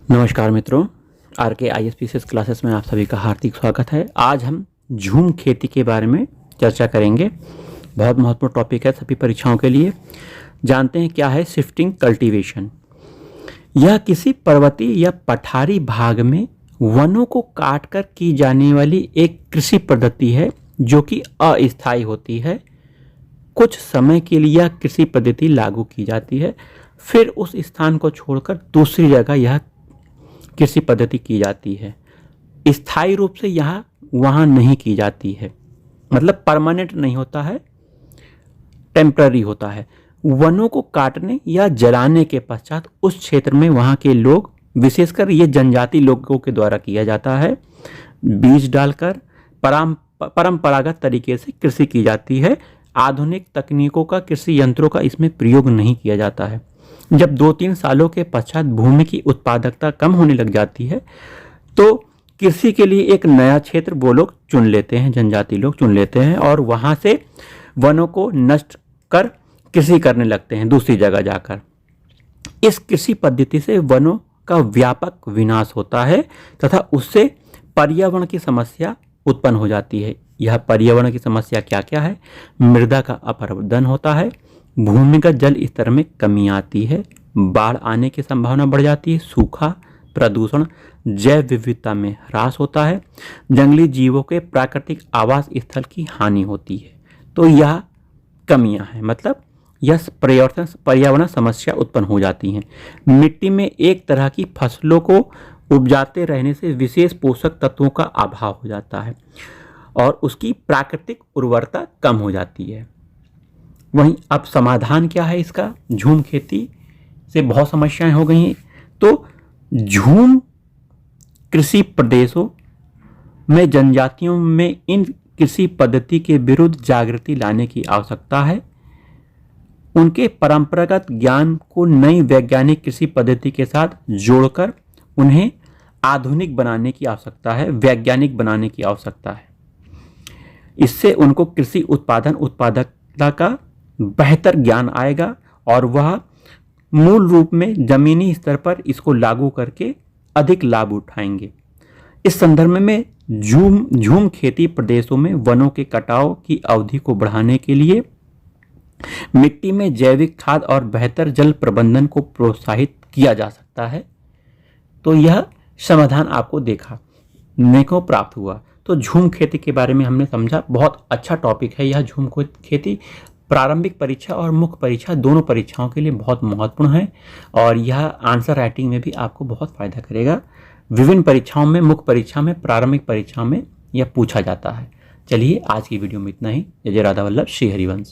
नमस्कार मित्रों, आर के ISPCS क्लासेस में आप सभी का हार्दिक स्वागत है। आज हम झूम खेती के बारे में चर्चा करेंगे। बहुत महत्वपूर्ण टॉपिक है सभी परीक्षाओं के लिए। जानते हैं क्या है शिफ्टिंग कल्टीवेशन। यह किसी पर्वतीय या पठारी भाग में वनों को काटकर की जाने वाली एक कृषि पद्धति है जो कि अस्थायी होती है। कुछ समय के लिए यह कृषि पद्धति लागू की जाती है, फिर उस स्थान को छोड़कर दूसरी जगह यह कृषि पद्धति की जाती है। स्थायी रूप से यहाँ वहाँ नहीं की जाती है, मतलब परमानेंट नहीं होता है, टेम्पररी होता है। वनों को काटने या जलाने के पश्चात उस क्षेत्र में वहाँ के लोग, विशेषकर ये जनजाति लोगों के द्वारा किया जाता है, बीज डालकर परंपरागत तरीके से कृषि की जाती है। आधुनिक तकनीकों का, कृषि यंत्रों का इसमें प्रयोग नहीं किया जाता है। जब 2-3 सालों के पश्चात भूमि की उत्पादकता कम होने लग जाती है तो कृषि के लिए एक नया क्षेत्र वो लोग चुन लेते हैं, जनजाति लोग चुन लेते हैं और वहाँ से वनों को नष्ट कर कृषि करने लगते हैं दूसरी जगह जाकर। इस कृषि पद्धति से वनों का व्यापक विनाश होता है तथा उससे पर्यावरण की समस्या उत्पन्न हो जाती है। यह पर्यावरण की समस्या क्या क्या है? मृदा का अपरदन होता है, भूमिगत जल स्तर में कमी आती है, बाढ़ आने की संभावना बढ़ जाती है, सूखा, प्रदूषण, जैव विविधता में ह्रास होता है, जंगली जीवों के प्राकृतिक आवास स्थल की हानि होती है। तो यह कमियां हैं, मतलब यह पर्यावरण समस्या उत्पन्न हो जाती हैं। मिट्टी में एक तरह की फसलों को उपजाते रहने से विशेष पोषक तत्वों का अभाव हो जाता है और उसकी प्राकृतिक उर्वरता कम हो जाती है। वहीं अब समाधान क्या है इसका? झूम खेती से बहुत समस्याएं हो गई हैं, तो झूम कृषि प्रदेशों में जनजातियों में इन कृषि पद्धति के विरुद्ध जागृति लाने की आवश्यकता है। उनके परंपरागत ज्ञान को नई वैज्ञानिक कृषि पद्धति के साथ जोड़कर उन्हें आधुनिक बनाने की आवश्यकता है, वैज्ञानिक बनाने की आवश्यकता है। इससे उनको कृषि उत्पादकता का बेहतर ज्ञान आएगा और वह मूल रूप में जमीनी स्तर पर इसको लागू करके अधिक लाभ उठाएंगे। इस संदर्भ में झूम खेती प्रदेशों में वनों के कटाव की अवधि को बढ़ाने के लिए मिट्टी में जैविक खाद और बेहतर जल प्रबंधन को प्रोत्साहित किया जा सकता है। तो यह समाधान आपको देखने को प्राप्त हुआ। तो झूम खेती के बारे में हमने समझा। बहुत अच्छा टॉपिक है यह झूम खेती। प्रारंभिक परीक्षा और मुख्य परीक्षा दोनों परीक्षाओं के लिए बहुत महत्वपूर्ण है और यह आंसर राइटिंग में भी आपको बहुत फायदा करेगा। विभिन्न परीक्षाओं में, मुख्य परीक्षा में, प्रारंभिक परीक्षा में यह पूछा जाता है। चलिए आज की वीडियो में इतना ही। जय जय राधा वल्लभ, श्री हरिवंश।